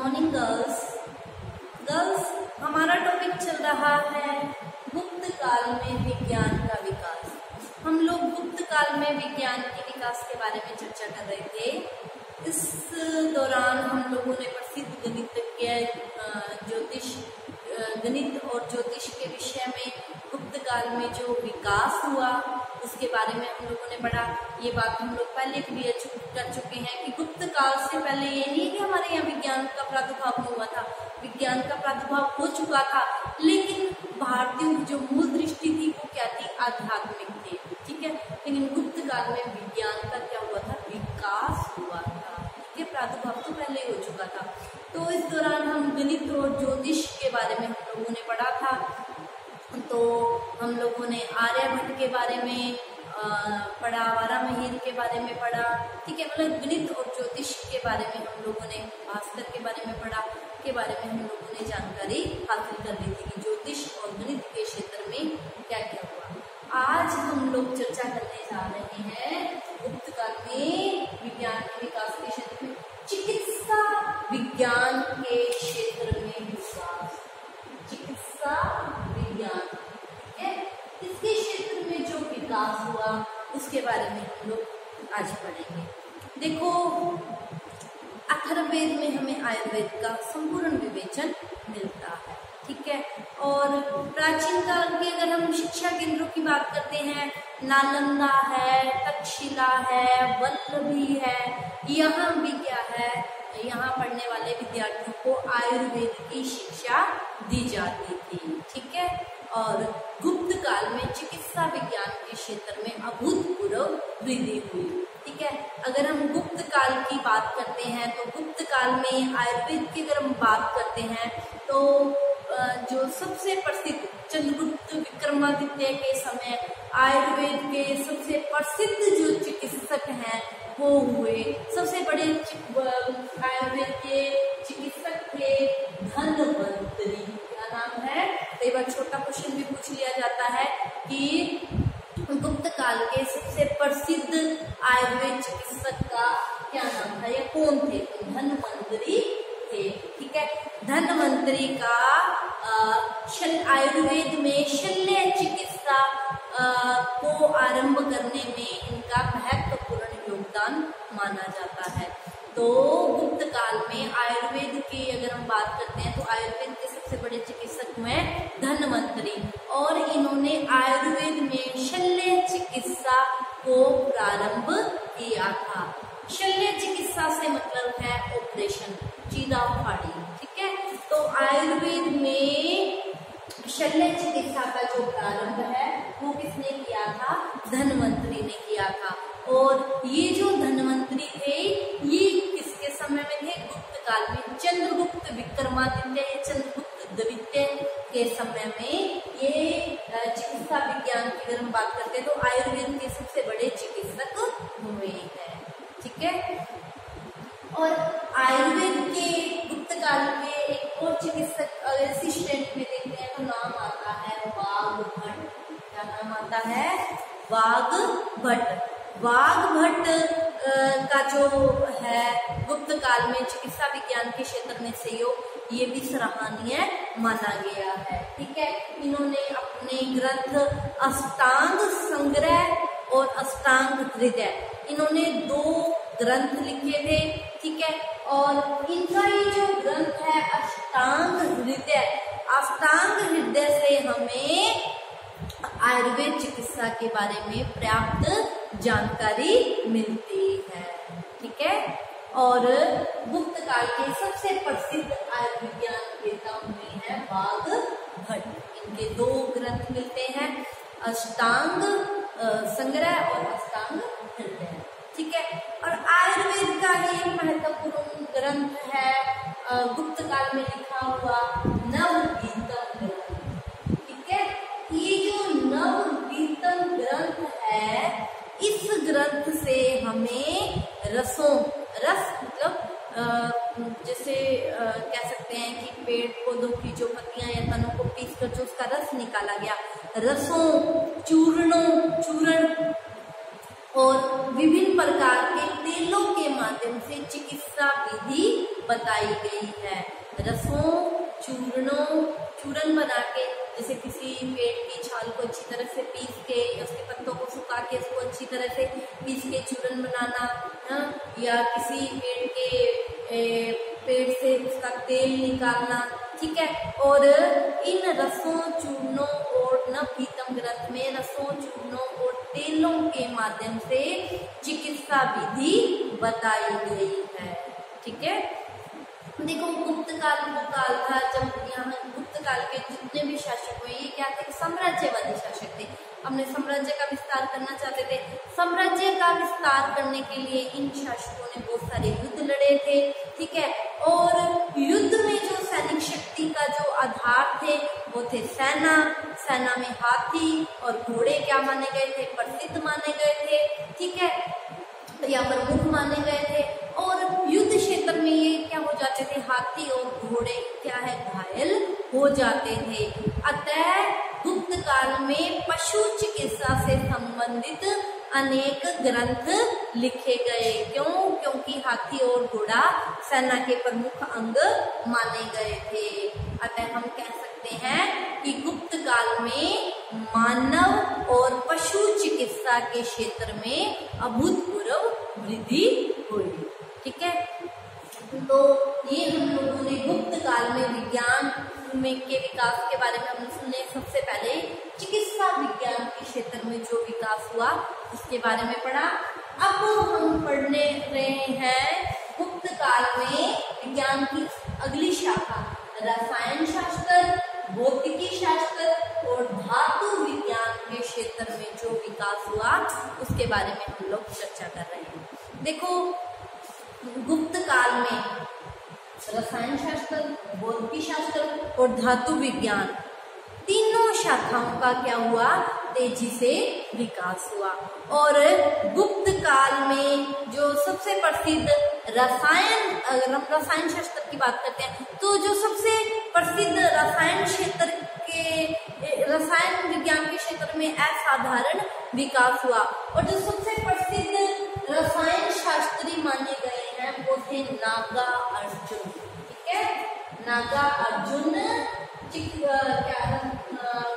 Morning girls. हमारा topic चल रहा है गुप्त काल में विज्ञान का विकास। हम लोग गुप्त काल में विज्ञान के विकास के बारे में चर्चा कर रहे थे। इस दौरान हम लोगों ने प्रसिद्ध गणित और ज्योतिष के विषय में गुप्त काल में जो विकास हुआ उसके बारे में हम लोगों ने पढ़ा। ये बात हम लोग पहले क्लियर कर चुके हैं कि गुप्त काल से पहले ये नहीं कि हमारे यहाँ विज्ञान का प्रादुर्भाव हुआ था, विज्ञान का प्रादुर्भाव हो चुका था, लेकिन भारतीयों की जो मूल दृष्टि थी वो क्या थी, आध्यात्मिक थी। ठीक है, लेकिन गुप्त काल में विज्ञान का क्या हुआ था, विकास हुआ था। ये प्रादुर्भाव तो पहले ही हो चुका था। तो इस दौरान हम गणित और ज्योतिष के बारे में हम लोगों ने पढ़ा था। तो हम लोगों ने आर्यभट्ट के बारे में पढ़ा, वारामहीर के बारे में पढ़ा। ठीक है, मतलब गणित और ज्योतिष के बारे में हम लोगों ने, भास्कर के बारे में पढ़ा, के बारे में हम लोगों ने जानकारी हासिल कर ली थी कि ज्योतिष और गणित के क्षेत्र में क्या क्या हुआ। आज हम लोग चर्चा करने जा रहे हैं गुप्त काल में विज्ञान के विकास के क्षेत्र में, चिकित्सा विज्ञान के क्षेत्र में विकास, चिकित्सा विज्ञान, ठीक है, इसके क्षेत्र में जो विकास हुआ उसके बारे में हम लोग आज पढ़ेंगे। देखो, अथर्ववेद में हमें आयुर्वेद का संपूर्ण विवेचन मिलता है। ठीक है, और प्राचीन काल के अगर हम शिक्षा केंद्रों की बात करते हैं, नालंदा है, तक्षशिला है, वल्लभी है, यहाँ भी क्या है, यहाँ पढ़ने वाले विद्यार्थियों को आयुर्वेद की शिक्षा दी जाती थी। ठीक है, और गुप्त काल में चिकित्सा विज्ञान के क्षेत्र में अभूतपूर्व वृद्धि हुई। ठीक है, अगर हम गुप्त काल की बात करते हैं तो गुप्त काल में आयुर्वेद की अगर हम बात करते हैं तो जो सबसे प्रसिद्ध चंद्रगुप्त विक्रमादित्य के समय आयुर्वेद के सबसे प्रसिद्ध जो चिकित्सक हैं वो हुए, सबसे बड़े आयुर्वेद के चिकित्सक थे धन्वंतरी। क्या नाम है, कई बार छोटा क्वेश्चन भी पूछ लिया जाता है कि गुप्त काल के सबसे प्रसिद्ध आयुर्वेद चिकित्सक का क्या नाम था या कौन थे, तो धन्वंतरी थे। ठीक है, धन्वंतरी का आयुर्वेद में शल्य चिकित्सा को आरंभ करने में इनका महत्वपूर्ण योगदान माना जाता है। तो गुप्त काल में आयुर्वेद की अगर हम बात करते हैं तो आयुर्वेद के सबसे बड़े चिकित्सक हुए धन्वंतरी, और इन्होंने आयुर्वेद में शल्य चिकित्सा को प्रारंभ किया था। शल्य चिकित्सा से मतलब है ऑपरेशन, चीरा फाड़ी। ठीक है, तो आयुर्वेद में शल्य चिकित्सा का जो प्रारंभ है वो किसने किया था, धन्वंतरी ने किया था। और ये जो धन्वंतरी थे ये किसके समय में थे, गुप्त काल में, चंद्रगुप्त विक्रमादित्य या चंद्रगुप्त द्वितीय के समय में ये चिकित्सा विज्ञान की अगर हम बात करते हैं तो आयुर्वेद के सबसे बड़े चिकित्सक हुए हैं। ठीक है, और आयुर्वेद के गुप्त काल के एक और चिकित्सक अगर स्टूडेंट में देखते हैं तो नाम आता है वाघभट्ट। क्या नाम आता है, वाघभट्ट। वाघभट्ट का जो है गुप्त काल में चिकित्सा विज्ञान के क्षेत्र में सहयोग ये भी सराहनीय माना गया है। ठीक है, इन्होंने अपने ग्रंथ अष्टांग संग्रह और अष्टांग हृदय, इन्होंने 2 ग्रंथ लिखे थे। ठीक है, और इनका ये जो ग्रंथ है अष्टांग हृदय, अष्टांग हृदय से हमें आयुर्वेद चिकित्सा के बारे में पर्याप्त जानकारी मिलती है। ठीक है, और गुप्त काल के सबसे प्रसिद्ध आयुर्विज्ञान हुए हैं वाघभट्ट। इनके 2 ग्रंथ मिलते हैं, अष्टांग संग्रह और अष्टांग हृदय। ठीक है, और आयुर्वेद का ही एक महत्वपूर्ण ग्रंथ है गुप्त काल में लिखा हुआ नवगीतम ग्रंथ। ठीक है, ये जो नवगीतम ग्रंथ है इस ग्रंथ से हमें रस मतलब जैसे कह सकते हैं कि पेड़ पौधों की जो पत्तियां या तनों को पीस कर जो उसका रस निकाला गया, रसों, चूर्ण और विभिन्न प्रकार के तेलों के माध्यम से चिकित्सा विधि बताई गई है। रसों, चूर्ण बना के, जैसे किसी पेड़ की छाल को अच्छी तरह से पीस के, उसके पत्तों को सुखा के उसको अच्छी तरह से पीस के चूर्ण बनाना, या किसी पेड़ से उसका तेल निकालना, ठीक है। और इन रसों, चूर्णों और न पीतम ग्रंथ में रसों, चूर्णों और तेलों के माध्यम से चिकित्सा विधि बताई गई है, ठीक है। देखो गुप्त काल वो काल था जब यहाँ गुप्त काल के जितने भी शासक हुए ये क्या थे, साम्राज्यवादी शासक थे। अपने साम्राज्य का विस्तार करना चाहते थे। साम्राज्य का विस्तार करने के लिए इन शासकों ने बहुत सारे युद्ध लड़े थे, ठीक है। और युद्ध में जो सैनिक शक्ति का जो आधार थे वो थे सेना में हाथी और घोड़े क्या माने गए थे, प्रसिद्ध माने गए थे, ठीक है, या प्रमुख माने गए थे। और युद्ध क्षेत्र में ये क्या हो जाते थे, हाथी और घोड़े क्या है, घायल हो जाते थे। अतः गुप्त काल में पशु चिकित्सा से संबंधित अनेक ग्रंथ लिखे गए। क्यों? क्योंकि हाथी और घोड़ा सेना के प्रमुख अंग माने गए थे। अतः हम कह सकते हैं कि गुप्त काल में मानव और पशु चिकित्सा के क्षेत्र में अभूतपूर्व वृद्धि हुई, ठीक है। तो ये हम लोगों ने गुप्त काल में विज्ञान में के विकास के बारे में हमने सुने। सबसे पहले चिकित्सा विज्ञान के क्षेत्र में जो विकास हुआ उसके बारे में पढ़ा। अब हम पढ़ने रहे हैं गुप्त काल में विज्ञान की अगली शाखा रसायन शास्त्र, भौतिकी शास्त्र और धातु विज्ञान के क्षेत्र में जो विकास हुआ उसके बारे में हम लोग चर्चा कर रहे हैं। देखो गुप्त काल में रसायन शास्त्र, भौतिकी शास्त्र और धातु विज्ञान तीनों शाखाओं का क्या हुआ, तेजी से विकास हुआ। और गुप्त काल में जो सबसे प्रसिद्ध रसायन शास्त्र की बात करते हैं तो जो सबसे प्रसिद्ध रसायन विज्ञान के क्षेत्र में असाधारण विकास हुआ। और जो सबसे प्रसिद्ध रसायन शास्त्री माने गए हैं वो थे नागार्जुन, ठीक है। नागार्जुन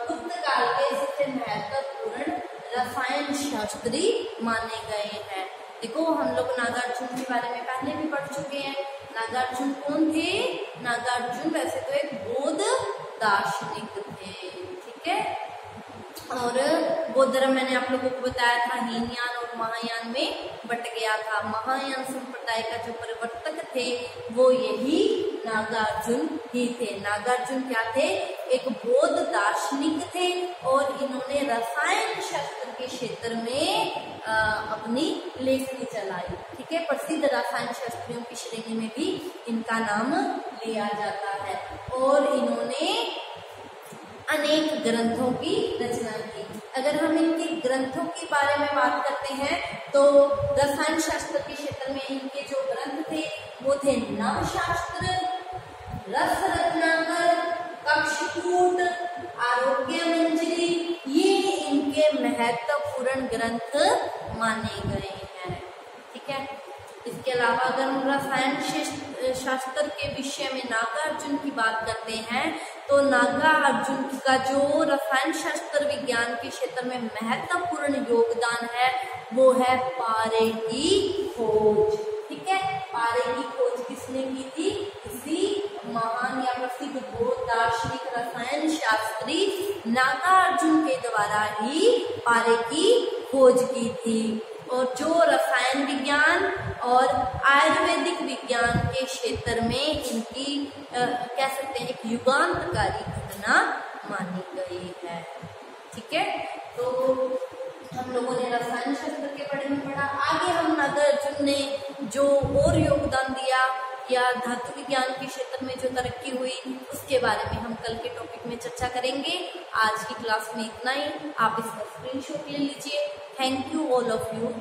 गुप्त काल के सबसे महत्वपूर्ण रसायन शास्त्री माने गए हैं। देखो हम लोग नागार्जुन के बारे में पहले भी पढ़ चुके हैं। नागार्जुन कौन थे? नागार्जुन वैसे तो एक बौद्ध दार्शनिक थे, ठीक है। और बौद्ध धर्म मैंने आप लोगों को बताया था हीनयान और महायान में बट गया था। महायान संप्रदाय का जो प्रवर्तक थे वो यही नागार्जुन ही थे। नागार्जुन क्या थे? एक बौद्ध दार्शनिक थे और इन्होंने रसायन शास्त्र के क्षेत्र में अपनी लेखनी चलाई, ठीक है। प्रसिद्ध रसायन शास्त्रियों की श्रेणी में भी इनका नाम लिया जाता है। और इन्होंने अनेक ग्रंथों की रचना की। अगर हम इनके ग्रंथों के बारे में बात करते हैं तो रसायन शास्त्र के क्षेत्र में इनके जो ग्रंथ थे वो थे नवशास्त्र, रस रत्नाकर, कक्षकूट, आरोग्य मंजरी। ये इनके महत्वपूर्ण ग्रंथ माने गए हैं, ठीक है। इसके अलावा अगर हम रसायन शास्त्र के विषय में नागार्जुन की बात करते हैं तो नागार्जुन का जो रसायन शास्त्र विज्ञान के क्षेत्र में महत्वपूर्ण योगदान है वो है पारे की खोज, ठीक है। पारे की खोज किसने की थी? किसी महान या प्रसिद्ध बौद्ध दार्शनिक रसायन शास्त्री नागार्जुन के द्वारा ही पारे की खोज की थी। और जो रसायन विज्ञान और आयुर्वेदिक विज्ञान के क्षेत्र में इनकी कह सकते हैं एक युगांतकारी घटना मानी गई है, ठीक है। तो हम लोगों ने रसायन शास्त्र के बारे में पढ़ा। आगे हम नागार्जुन ने जो और योगदान दिया या धातु विज्ञान के क्षेत्र में जो तरक्की हुई उसके बारे में हम कल के टॉपिक में चर्चा करेंगे। आज की क्लास में इतना ही। आप इसका स्क्रीनशॉट ले लीजिए। Thank you all of you.